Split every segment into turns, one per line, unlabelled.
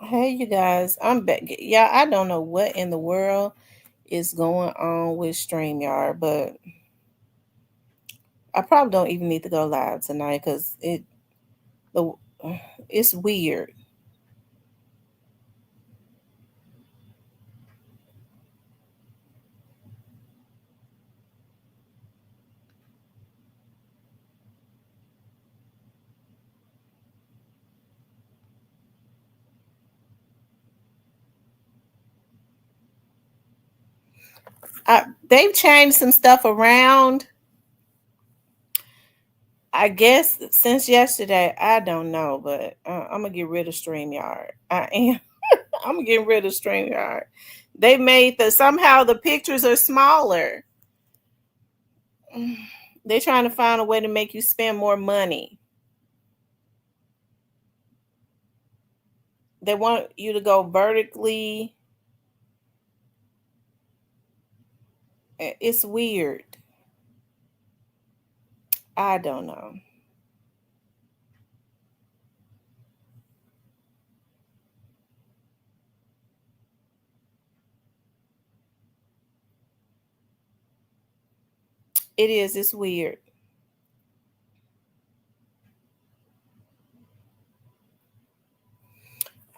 Hey, you guys, I'm back. Yeah, I don't know what in the world is going on with StreamYard, but I probably don't even need to go live tonight because the it's weird. They've changed some stuff around. I guess since yesterday, I don't know, but I'm gonna get rid of StreamYard. I am. I'm getting rid of StreamYard. They made somehow the pictures are smaller. They're trying to find a way to make you spend more money. They want you to go vertically. It's weird. I don't know. It is. It's weird.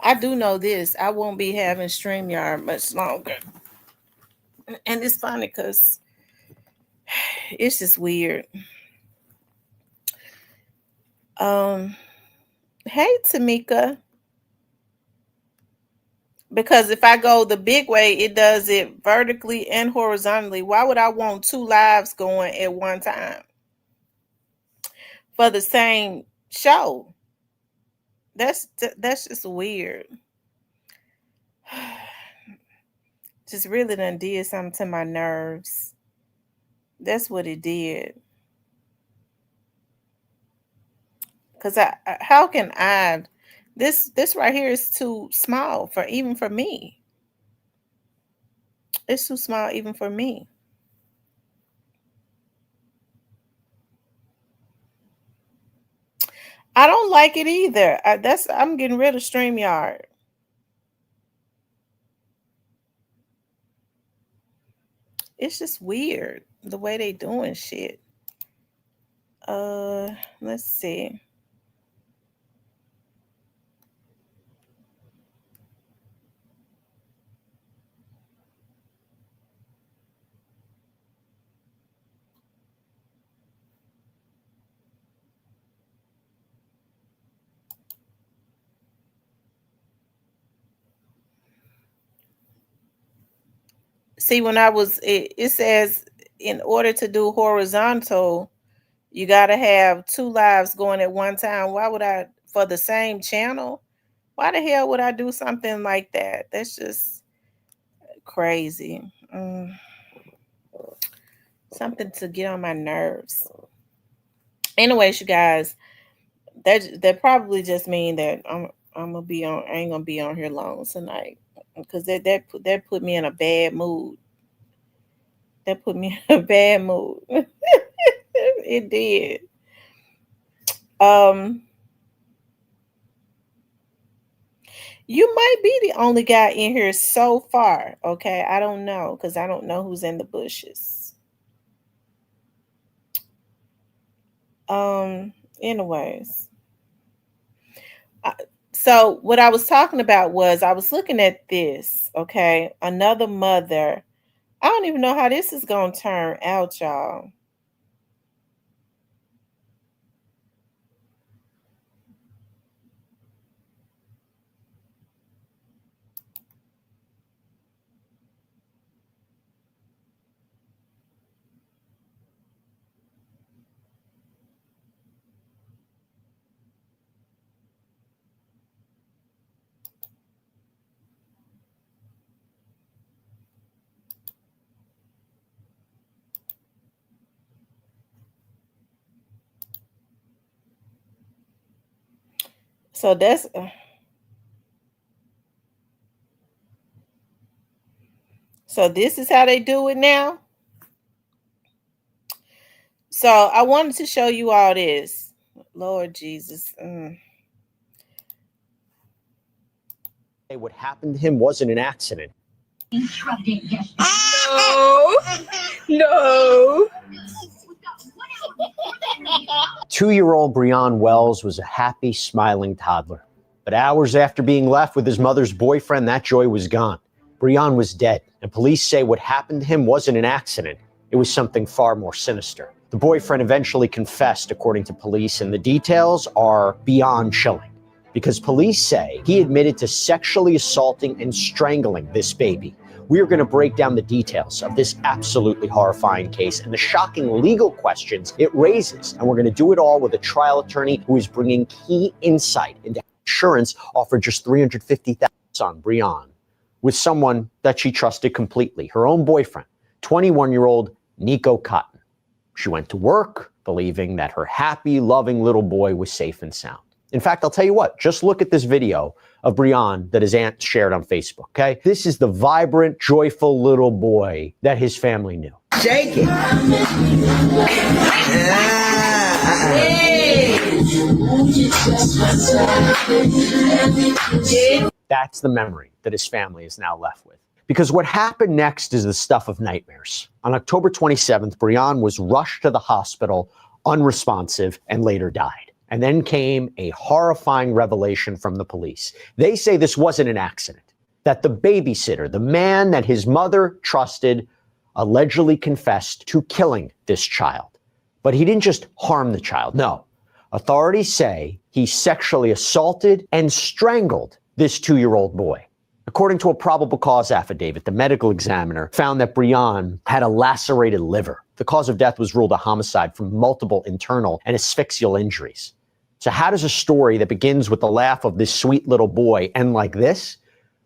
I do know this. I won't be having StreamYard much longer. And it's funny because it's just weird. Um, hey Tamika. Because if I go the big way, it does it vertically and horizontally. Why would I want two lives going at one time for the same show? That's just weird. Just really done did something to my nerves. That's what it did. Cause how can I? This right here is too small for even for me. It's too small even for me. I don't like it either. I'm getting rid of Streamyard. It's just weird the way they doing shit. Let's see. See, when it says in order to do horizontal, you got to have two lives going at one time. Why would I for the same channel? Why the hell would I do something like that? That's just crazy. Something to get on my nerves. Anyways, you guys, that probably just mean that I'm gonna be on. I ain't gonna be on here long tonight because that put me in a bad mood. That put me in a bad mood. It did. Um, you might be the only guy in here so far. Okay, I don't know because I don't know who's in the bushes. Um. Anyways, I, so what I was talking about was I was looking at this. Okay, another mother. I don't even know how this is gonna turn out, y'all. So so this is how they do it now. So I wanted to show you all this. Lord Jesus.
What happened to him wasn't an accident.
No. No.
2-year-old Breon Wells was a happy, smiling toddler. But hours after being left with his mother's boyfriend, that joy was gone. Breon was dead, and police say what happened to him wasn't an accident. It was something far more sinister. The boyfriend eventually confessed, according to police, and the details are beyond chilling. Because police say he admitted to sexually assaulting and strangling this baby. We are going to break down the details of this absolutely horrifying case and the shocking legal questions it raises. And we're going to do it all with a trial attorney who is bringing key insight into insurance offered just $350,000 on Breon, with someone that she trusted completely, her own boyfriend, 21-year-old Nico Cotton. She went to work believing that her happy, loving little boy was safe and sound. In fact, I'll tell you what, just look at this video of Breon that his aunt shared on Facebook, okay? This is the vibrant, joyful little boy that his family knew.
Shake it.
That's the memory that his family is now left with. Because what happened next is the stuff of nightmares. On October 27th, Breon was rushed to the hospital unresponsive and later died. And then came a horrifying revelation from the police. They say this wasn't an accident, that the babysitter, the man that his mother trusted, allegedly confessed to killing this child. But he didn't just harm the child. No. Authorities say he sexually assaulted and strangled this 2-year-old boy. According to a probable cause affidavit, the medical examiner found that Breon had a lacerated liver. The cause of death was ruled a homicide from multiple internal and asphyxial injuries. So how does a story that begins with the laugh of this sweet little boy end like this?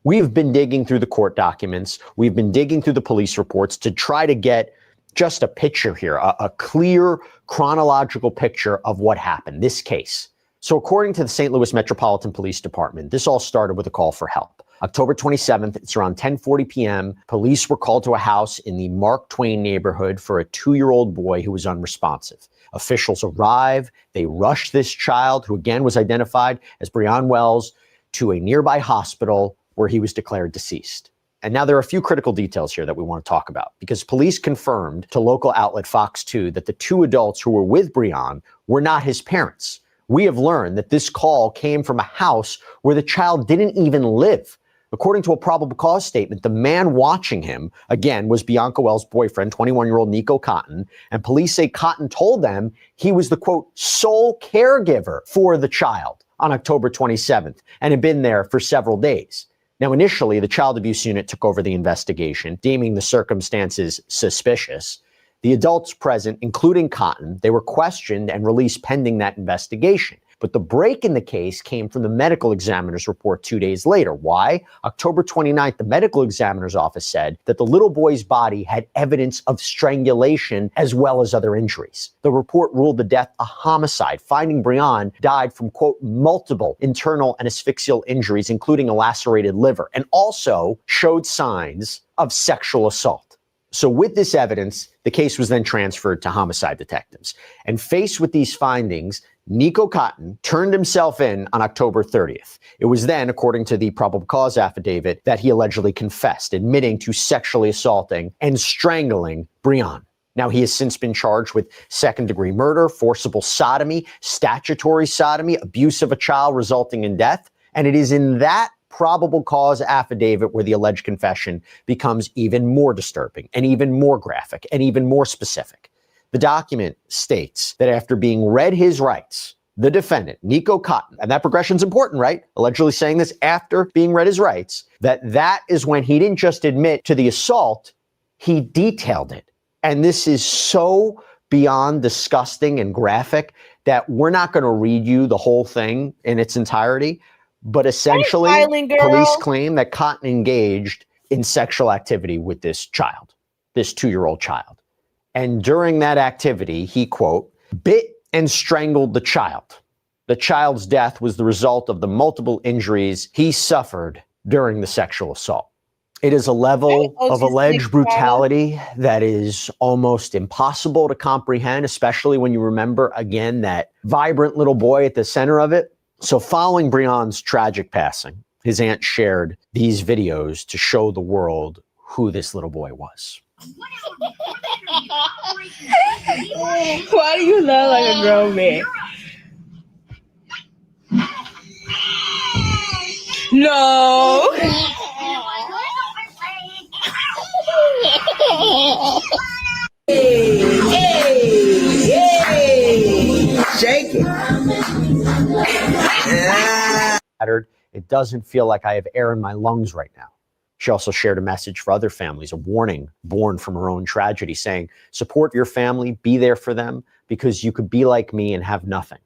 We've been digging through the court documents. We've been digging through the police reports to try to get just a picture here, a clear chronological picture of what happened, this case. So according to the St. Louis Metropolitan Police Department, this all started with a call for help. October 27th, it's around 10:40 p.m. Police were called to a house in the Mark Twain neighborhood for a 2-year-old boy who was unresponsive. Officials arrive. They rush this child, who again was identified as Breon Wells, to a nearby hospital where he was declared deceased. And now there are a few critical details here that we want to talk about, because police confirmed to local outlet Fox 2 that the 2 adults who were with Breon were not his parents. We have learned that this call came from a house where the child didn't even live. According to a probable cause statement, the man watching him, again, was Bianca Wells' boyfriend, 21-year-old Nico Cotton, and police say Cotton told them he was the, quote, sole caregiver for the child on October 27th and had been there for several days. Now, initially, the child abuse unit took over the investigation, deeming the circumstances suspicious. The adults present, including Cotton, they were questioned and released pending that investigation. But the break in the case came from the medical examiner's report 2 days later. Why? October 29th, the medical examiner's office said that the little boy's body had evidence of strangulation as well as other injuries. The report ruled the death a homicide, finding Breon died from, quote, multiple internal and asphyxial injuries, including a lacerated liver, and also showed signs of sexual assault. So with this evidence, the case was then transferred to homicide detectives. And faced with these findings, Nico Cotton turned himself in on October 30th. It was then, according to the probable cause affidavit, that he allegedly confessed, admitting to sexually assaulting and strangling Breon. Now, he has since been charged with second-degree murder, forcible sodomy, statutory sodomy, abuse of a child resulting in death. And it is in that probable cause affidavit where the alleged confession becomes even more disturbing and even more graphic and even more specific. The document states that after being read his rights, the defendant, Nico Cotton, and that progression's important, right? Allegedly saying this after being read his rights, that is when he didn't just admit to the assault, he detailed it. And this is so beyond disgusting and graphic that we're not going to read you the whole thing in its entirety. But essentially, police claim that Cotton engaged in sexual activity with this child, this 2-year-old child. And during that activity, he, quote, bit and strangled the child. The child's death was the result of the multiple injuries he suffered during the sexual assault. It is a level of alleged brutality that is almost impossible to comprehend, especially when you remember, again, that vibrant little boy at the center of it. So following Breon's tragic passing, his aunt shared these videos to show the world who this little boy was.
Why do you look like a grown man? No. Shake it.
It doesn't feel like I have air in my lungs right now. She also shared a message for other families, a warning born from her own tragedy, saying, support your family, be there for them, because you could be like me and have nothing.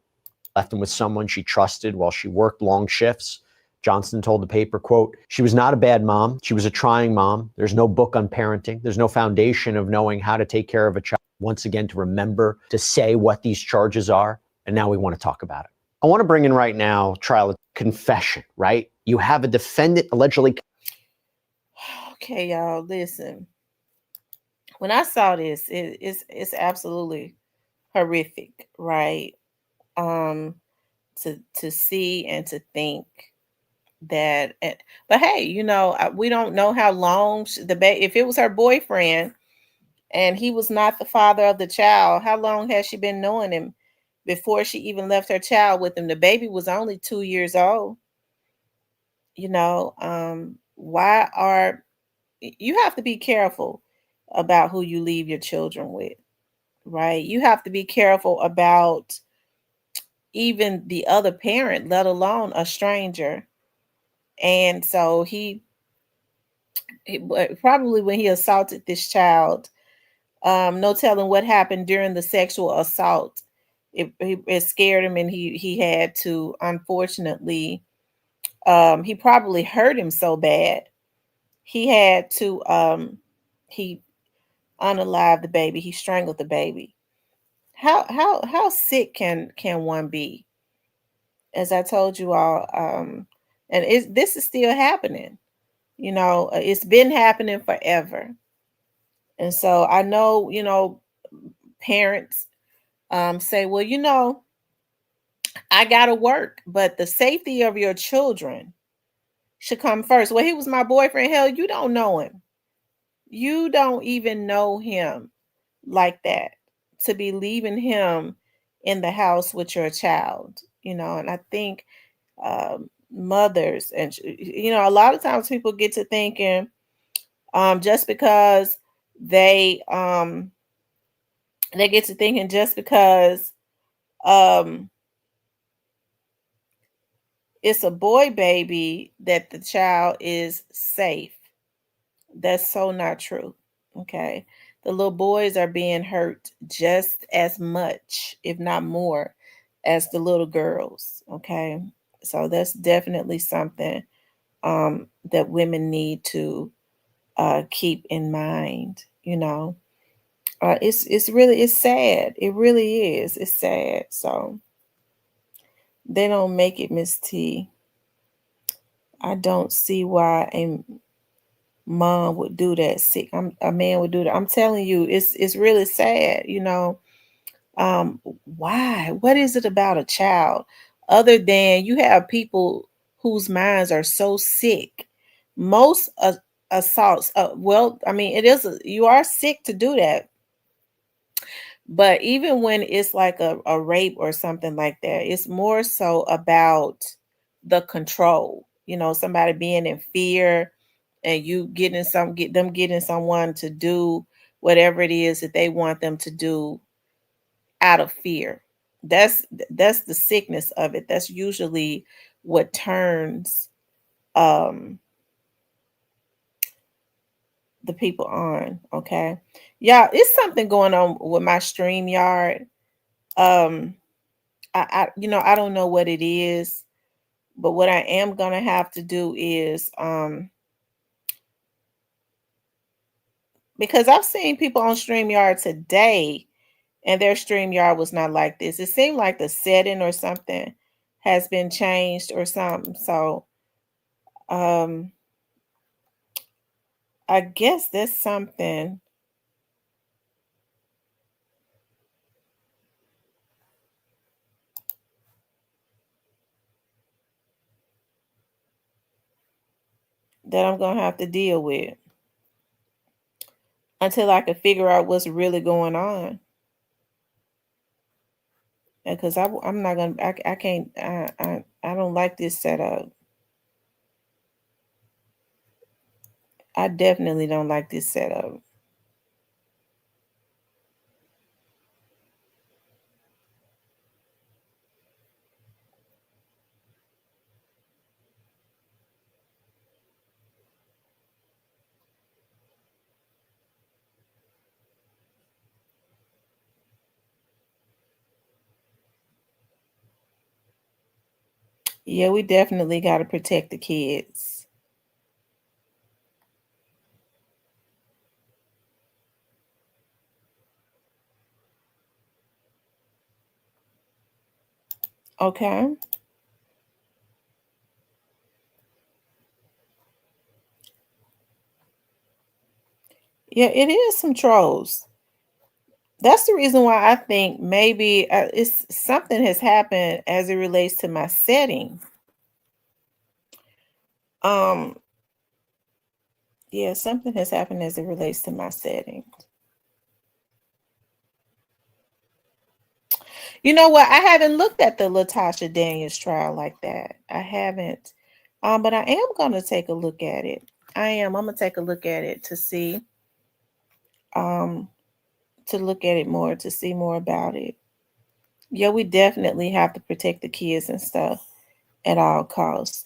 Left him with someone she trusted while she worked long shifts. Johnston told the paper, quote, she was not a bad mom. She was a trying mom. There's no book on parenting. There's no foundation of knowing how to take care of a child. Once again, to remember to say what these charges are. And now we want to talk about it. I want to bring in right now, trial confession, right? You have a defendant allegedly.
Okay, y'all, listen. When I saw this, it's absolutely horrific, right? To see and to think that, but hey, we don't know how long if it was her boyfriend and he was not the father of the child, how long has she been knowing him before she even left her child with him? The baby was only 2 years old. Why are you have to be careful about who you leave your children with, right? You have to be careful about even the other parent, let alone a stranger. And so he probably, when he assaulted this child, no telling what happened during the sexual assault. It scared him, and he had to, unfortunately, he probably hurt him so bad he had to he unalive the baby. He strangled the baby. How sick can one be? As I told you all, and this is still happening. It's been happening forever. And so I know, parents say, well, I gotta work, but the safety of your children should come first. Well, he was my boyfriend. Hell, you don't know him. You don't even know him like that, to be leaving him in the house with your child. And I think mothers, and a lot of times people get to thinking, just because they get to thinking just because it's a boy baby that the child is safe. That's so not true. Okay. The little boys are being hurt just as much, if not more, as the little girls. Okay. So that's definitely something that women need to keep in mind. It's sad. It really is. It's sad. So they don't make it, Miss T. I don't see why a mom would do that. Sick, a man would do that. I'm telling you, it's really sad. Why? What is it about a child? Other than you have people whose minds are so sick. Most assaults. Well, I mean, you are sick to do that. But even when it's like a rape or something like that, it's more so about the control. Somebody being in fear, and you getting someone to do whatever it is that they want them to do out of fear. That's the sickness of it. That's usually what turns the people on. Okay. Yeah, it's something going on with my StreamYard. Um I don't know what it is, but what I am gonna have to do is because I've seen people on StreamYard today and their StreamYard was not like this. It seemed like the setting or something has been changed or something. So um I guess that's something. that I'm gonna have to deal with until I can figure out what's really going on. Because I'm not gonna, I can't, I don't like this setup. I definitely don't like this setup. Yeah, we definitely got to protect the kids. Okay. Yeah, it is some trolls. That's the reason why I think maybe it's something has happened as it relates to my setting. Um, yeah, something has happened as it relates to my setting. You know what? I haven't looked at the Latasha Daniels trial like that. I haven't. But I am gonna take a look at it. I am. I'm gonna take a look at it to see. Um, to look at it more, to see more about it. Yeah, we definitely have to protect the kids and stuff at all costs.